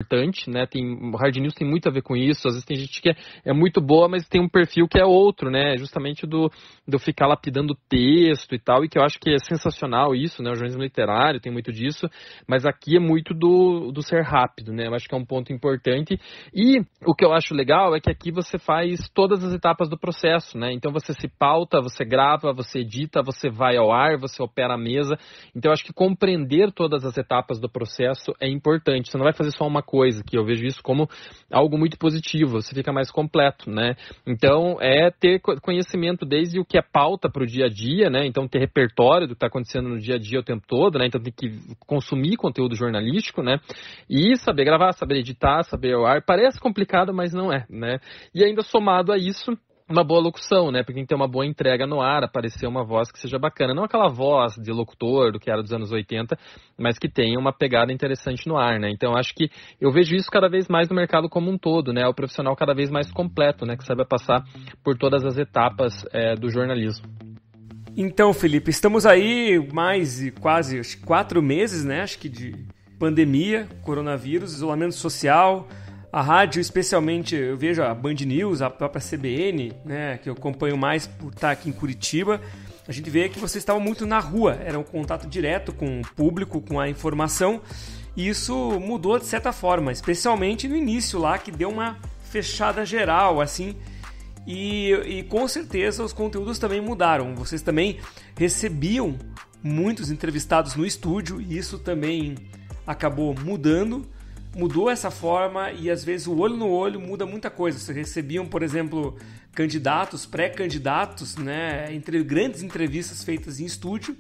importante, né? O Hard News tem muito a ver com isso. Às vezes tem gente que é muito boa, mas tem um perfil que é outro, né? Justamente do ficar lapidando texto e tal, e que eu acho que é sensacional isso, né? O jornalismo literário tem muito disso, mas aqui é muito do ser rápido, né? Eu acho que é um ponto importante. E o que eu acho legal é que aqui você faz todas as etapas do processo, né? Então você se pauta, você grava, você edita, você vai ao ar, você opera a mesa. Então eu acho que compreender todas as etapas do processo é importante. Você não vai fazer só uma coisa, que eu vejo isso como algo muito positivo, você fica mais completo, né? Então, é ter conhecimento desde o que é pauta para o dia a dia, né? Então, ter repertório do que está acontecendo no dia a dia o tempo todo, né? Então, tem que consumir conteúdo jornalístico, né? E saber gravar, saber editar, saber ao ar. Parece complicado, mas não é, né? E ainda somado a isso, uma boa locução, né? Porque tem que ter uma boa entrega no ar, aparecer uma voz que seja bacana. Não aquela voz de locutor do que era dos anos 80, mas que tenha uma pegada interessante no ar, né? Então, acho que eu vejo isso cada vez mais no mercado como um todo, né? O profissional cada vez mais completo, né? Que saiba passar por todas as etapas do jornalismo. Então, Felipe, estamos aí mais quase 4 meses, né? Acho que de pandemia, coronavírus, isolamento social. A rádio, especialmente, eu vejo a Band News, a própria CBN, né, que eu acompanho mais por estar aqui em Curitiba, a gente vê que vocês estavam muito na rua, era um contato direto com o público, com a informação, e isso mudou de certa forma, especialmente no início lá, que deu uma fechada geral, assim, e com certeza os conteúdos também mudaram. Vocês também recebiam muitos entrevistados no estúdio, e isso também acabou mudou essa forma, e às vezes o olho no olho muda muita coisa. Vocês recebiam, por exemplo, candidatos, pré-candidatos, né, entre grandes entrevistas feitas em estúdio,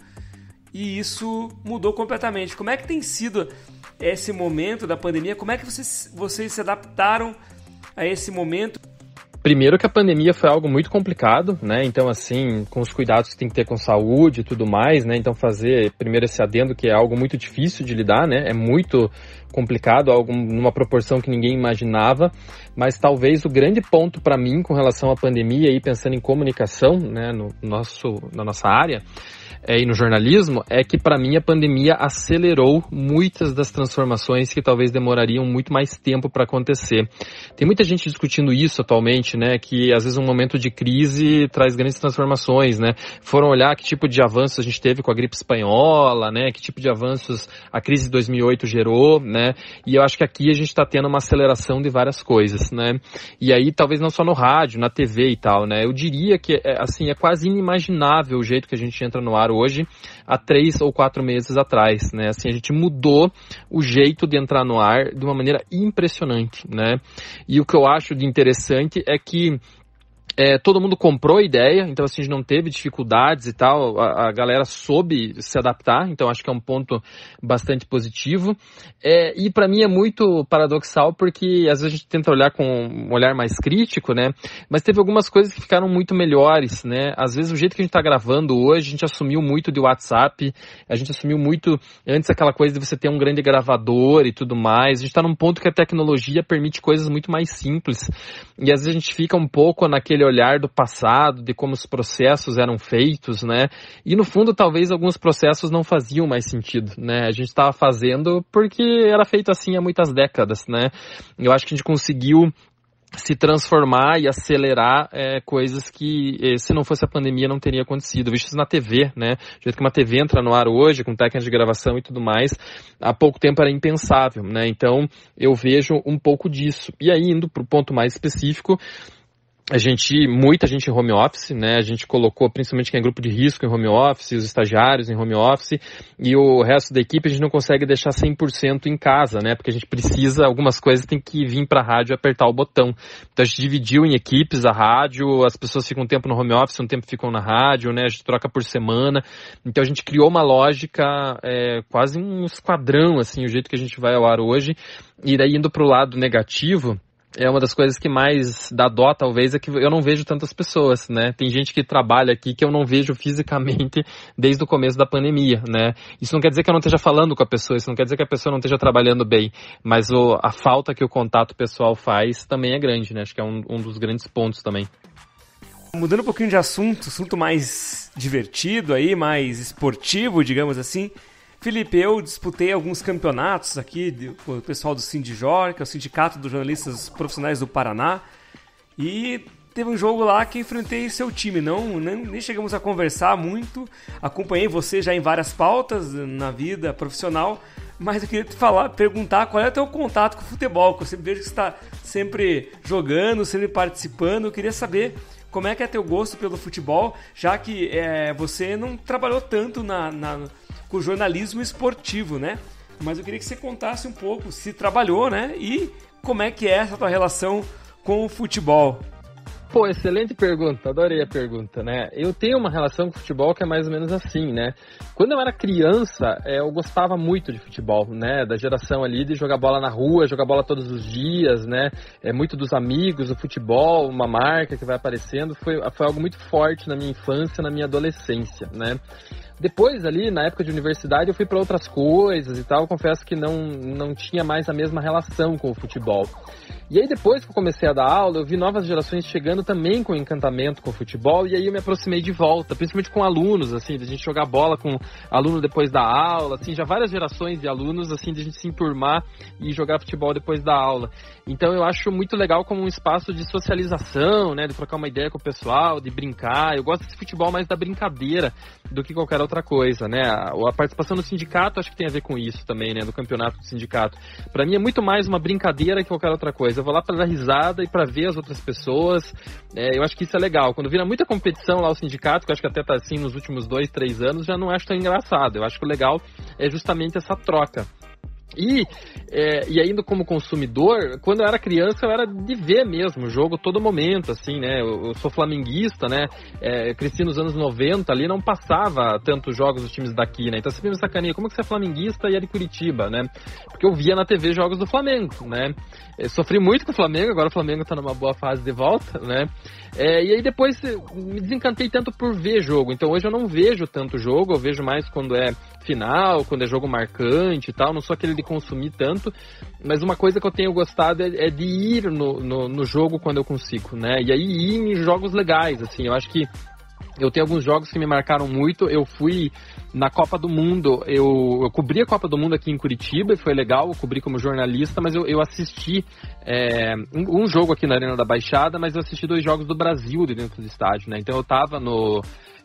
e isso mudou completamente. Como é que tem sido esse momento da pandemia? Como é que vocês se adaptaram a esse momento? Primeiro que a pandemia foi algo muito complicado, né? Então, assim, com os cuidados que tem que ter com saúde e tudo mais, né? Então, fazer primeiro esse adendo, que é algo muito difícil de lidar, né? É muito complicado, algo numa proporção que ninguém imaginava, mas talvez o grande ponto para mim com relação à pandemia, e pensando em comunicação, né, na nossa área, e no jornalismo, é que para mim a pandemia acelerou muitas das transformações que talvez demorariam muito mais tempo para acontecer. Tem muita gente discutindo isso atualmente, né, que às vezes um momento de crise traz grandes transformações, né? Foram olhar que tipo de avanços a gente teve com a gripe espanhola, né, que tipo de avanços a crise de 2008 gerou, né? E eu acho que aqui a gente está tendo uma aceleração de várias coisas, né? E aí talvez não só no rádio, na TV e tal, né? Eu diria que assim, é quase inimaginável o jeito que a gente entra no ar hoje, há 3 ou 4 meses atrás, né? Assim, a gente mudou o jeito de entrar no ar de uma maneira impressionante, né? E o que eu acho de interessante é que todo mundo comprou a ideia, então assim, a gente não teve dificuldades e tal, a galera soube se adaptar, então acho que é um ponto bastante positivo. E para mim é muito paradoxal, porque às vezes a gente tenta olhar com um olhar mais crítico, né? Mas teve algumas coisas que ficaram muito melhores, né? Às vezes o jeito que a gente tá gravando hoje, a gente assumiu muito de WhatsApp, a gente assumiu muito antes aquela coisa de você ter um grande gravador e tudo mais. A gente tá num ponto que a tecnologia permite coisas muito mais simples, e às vezes a gente fica um pouco naquele olhar do passado, de como os processos eram feitos, né? E no fundo, talvez alguns processos não faziam mais sentido, né? A gente estava fazendo porque era feito assim há muitas décadas, né? Eu acho que a gente conseguiu se transformar e acelerar coisas que, se não fosse a pandemia, não teria acontecido. Visto isso na TV, né? Do jeito que uma TV entra no ar hoje, com técnicas de gravação e tudo mais, há pouco tempo era impensável, né? Então, eu vejo um pouco disso. E aí, indo para o ponto mais específico, muita gente em home office, né? A gente colocou principalmente quem é grupo de risco em home office, os estagiários em home office, e o resto da equipe a gente não consegue deixar 100% em casa, né? Porque a gente precisa, algumas coisas tem que vir para a rádio e apertar o botão. Então a gente dividiu em equipes a rádio, as pessoas ficam um tempo no home office, um tempo ficam na rádio, né? A gente troca por semana. Então a gente criou uma lógica, quase um esquadrão, assim, o jeito que a gente vai ao ar hoje. E daí indo para o lado negativo, uma das coisas que mais dá dó, talvez, é que eu não vejo tantas pessoas, né? Tem gente que trabalha aqui que eu não vejo fisicamente desde o começo da pandemia, né? Isso não quer dizer que eu não esteja falando com a pessoa, isso não quer dizer que a pessoa não esteja trabalhando bem, mas a falta que o contato pessoal faz também é grande, né? Acho que é um dos grandes pontos também. Mudando um pouquinho de assunto mais divertido aí, mais esportivo, digamos assim, Felipe, eu disputei alguns campeonatos aqui com o pessoal do Sindijor, que é o Sindicato dos Jornalistas Profissionais do Paraná, e teve um jogo lá que enfrentei seu time. Nem chegamos a conversar muito, acompanhei você já em várias pautas na vida profissional, mas eu queria te perguntar qual é o teu contato com o futebol, que eu sempre vejo que você está sempre jogando, sempre participando. Eu queria saber como é que é teu gosto pelo futebol, já que você não trabalhou tanto com o jornalismo esportivo, né? Mas eu queria que você contasse um pouco se trabalhou, né? E como é que é essa tua relação com o futebol. Pô, excelente pergunta, adorei a pergunta, né? Eu tenho uma relação com o futebol que é mais ou menos assim, né? Quando eu era criança, eu gostava muito de futebol, né? Da geração ali de jogar bola na rua, jogar bola todos os dias, né? Muito dos amigos, o futebol, uma marca que vai aparecendo, foi algo muito forte na minha infância, na minha adolescência, né? Depois ali, na época de universidade, eu fui para outras coisas e tal, confesso que não tinha mais a mesma relação com o futebol. E aí depois que eu comecei a dar aula, eu vi novas gerações chegando também com encantamento com o futebol, e aí eu me aproximei de volta, principalmente com alunos, assim, de a gente jogar bola com aluno depois da aula, assim, já várias gerações de alunos, assim, de a gente se enturmar e jogar futebol depois da aula. Então eu acho muito legal como um espaço de socialização, né, de trocar uma ideia com o pessoal, de brincar. Eu gosto desse futebol mais da brincadeira do que qualquer outra coisa, né? A participação no sindicato acho que tem a ver com isso também, né, do campeonato do sindicato. Para mim é muito mais uma brincadeira que qualquer outra coisa. Eu vou lá para dar risada e para ver as outras pessoas. Eu acho que isso é legal. Quando vira muita competição lá o sindicato, que eu acho que até tá assim nos últimos 2-3 anos, já não acho tão engraçado. Eu acho que o legal é justamente essa troca. E ainda como consumidor, quando eu era criança, eu era de ver mesmo o jogo todo momento, assim, né? Eu sou flamenguista, né? Cresci nos anos 90 ali, não passava tantos jogos dos times daqui, né? Então você me sacaneia, como que você é flamenguista e é de Curitiba, né? Porque eu via na TV jogos do Flamengo, né? Sofri muito com o Flamengo, agora o Flamengo tá numa boa fase de volta, né? E aí depois me desencantei tanto por ver jogo, então hoje eu não vejo tanto jogo, eu vejo mais quando é final, quando é jogo marcante e tal, não sou aquele de consumir tanto, mas uma coisa que eu tenho gostado é de ir no jogo quando eu consigo, né? E aí ir em jogos legais, assim, eu acho que eu tenho alguns jogos que me marcaram muito. Eu fui na Copa do Mundo, eu cobri a Copa do Mundo aqui em Curitiba e foi legal, eu cobri como jornalista, mas eu assisti um jogo aqui na Arena da Baixada, mas eu assisti 2 jogos do Brasil dentro do estádio, né? Então eu tava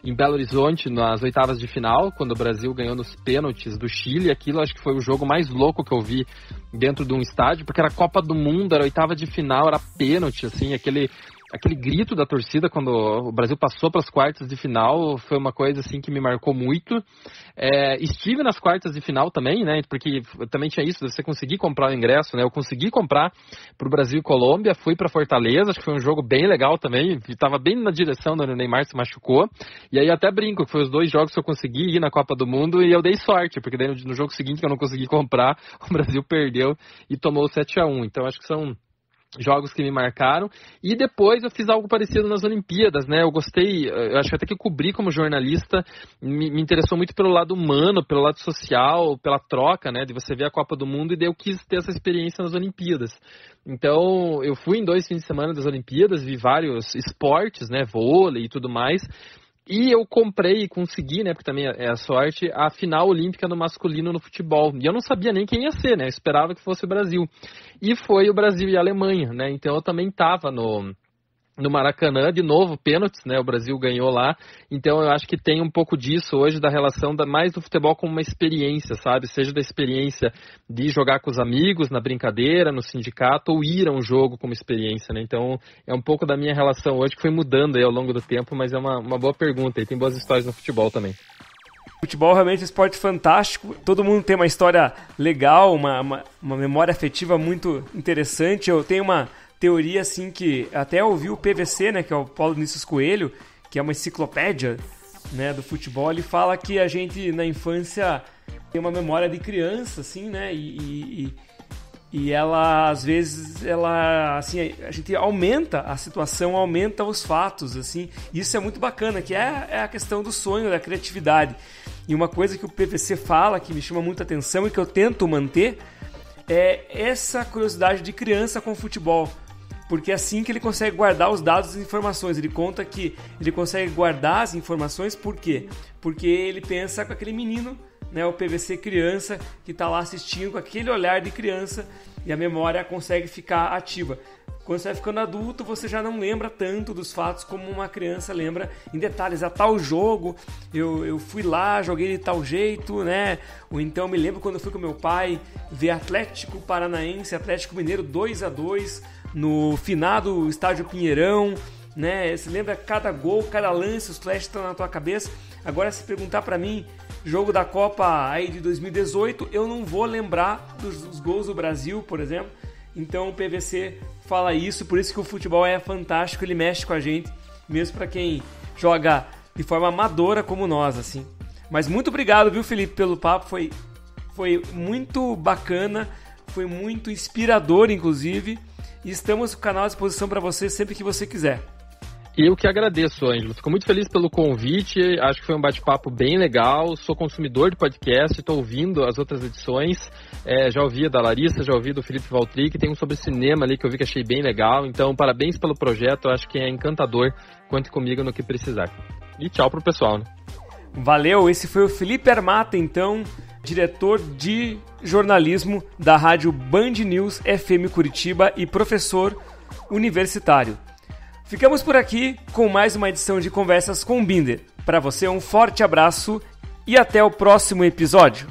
em Belo Horizonte nas oitavas de final, quando o Brasil ganhou nos pênaltis do Chile. Aquilo acho que foi o jogo mais louco que eu vi dentro de um estádio, porque era Copa do Mundo, era oitava de final, era pênalti, assim, aquele grito da torcida quando o Brasil passou para as quartas de final foi uma coisa assim que me marcou muito. Estive nas quartas de final também, né? Porque também tinha isso, você conseguir comprar o ingresso, né? Eu consegui comprar para o Brasil e Colômbia, fui para Fortaleza, acho que foi um jogo bem legal também. Estava bem na direção do Neymar se machucou. E aí até brinco que foi os 2 jogos que eu consegui ir na Copa do Mundo e eu dei sorte, porque daí no jogo seguinte que eu não consegui comprar, o Brasil perdeu e tomou 7-1. Então acho que são jogos que me marcaram. E depois eu fiz algo parecido nas Olimpíadas, né? Eu gostei, eu acho que até que cobri como jornalista me interessou muito pelo lado humano, pelo lado social, pela troca, né? De você ver a Copa do Mundo, e daí eu quis ter essa experiência nas Olimpíadas. Então eu fui em 2 fins de semana das Olimpíadas, vi vários esportes, né? Vôlei e tudo mais. E eu comprei e consegui, né, porque também é a sorte, a final olímpica no masculino no futebol. E eu não sabia nem quem ia ser, né, eu esperava que fosse o Brasil. E foi o Brasil e a Alemanha, né, então eu também estava no Maracanã, de novo, pênaltis, né, o Brasil ganhou lá. Então eu acho que tem um pouco disso hoje, da relação mais do futebol como uma experiência, sabe? Seja da experiência de jogar com os amigos, na brincadeira, no sindicato, ou ir a um jogo como experiência, né? Então é um pouco da minha relação hoje, que foi mudando aí ao longo do tempo, mas é uma boa pergunta, e tem boas histórias no futebol também. Futebol realmente é um esporte fantástico, todo mundo tem uma história legal, uma memória afetiva muito interessante. Eu tenho uma teoria assim que até ouvi o PVC, né, que é o Paulo Vinícius Coelho, que é uma enciclopédia, né, do futebol. Ele fala que a gente na infância tem uma memória de criança, assim, né, e ela às vezes assim, a gente aumenta a situação, aumenta os fatos, assim. Isso é muito bacana, que é a questão do sonho, da criatividade. E uma coisa que o PVC fala que me chama muita atenção e que eu tento manter é essa curiosidade de criança com o futebol. Porque é assim que ele consegue guardar os dados e as informações. Ele conta que ele consegue guardar as informações, por quê? Porque ele pensa com aquele menino, né, o PVC criança que está lá assistindo com aquele olhar de criança e a memória consegue ficar ativa. Quando você vai ficando adulto, você já não lembra tanto dos fatos como uma criança lembra em detalhes. A tal jogo, eu fui lá, joguei de tal jeito, né? Ou então eu me lembro quando eu fui com meu pai ver Atlético Paranaense, Atlético Mineiro 2-2 no finado Estádio Pinheirão, né? Você lembra cada gol, cada lance, os flashes estão na tua cabeça. Agora, se perguntar pra mim, jogo da Copa aí de 2018, eu não vou lembrar dos gols do Brasil, por exemplo. Então o PVC fala isso, por isso que o futebol é fantástico, ele mexe com a gente, mesmo para quem joga de forma amadora como nós, assim. Mas muito obrigado, viu, Felipe, pelo papo, foi muito bacana, foi muito inspirador, inclusive, e estamos com o canal à disposição para você sempre que você quiser. Eu que agradeço, Ângelo. Fico muito feliz pelo convite. Acho que foi um bate-papo bem legal. Sou consumidor de podcast, estou ouvindo as outras edições. Já ouvi da Larissa, já ouvi do Felipe Valtric. Tem um sobre cinema ali que eu vi que achei bem legal. Então, parabéns pelo projeto. Acho que é encantador. Conte comigo no que precisar. E tchau pro pessoal, né? Valeu. Esse foi o Felipe Armata, então, diretor de jornalismo da rádio Band News FM Curitiba e professor universitário. Ficamos por aqui com mais uma edição de Conversas com o Binder. Para você, um forte abraço e até o próximo episódio.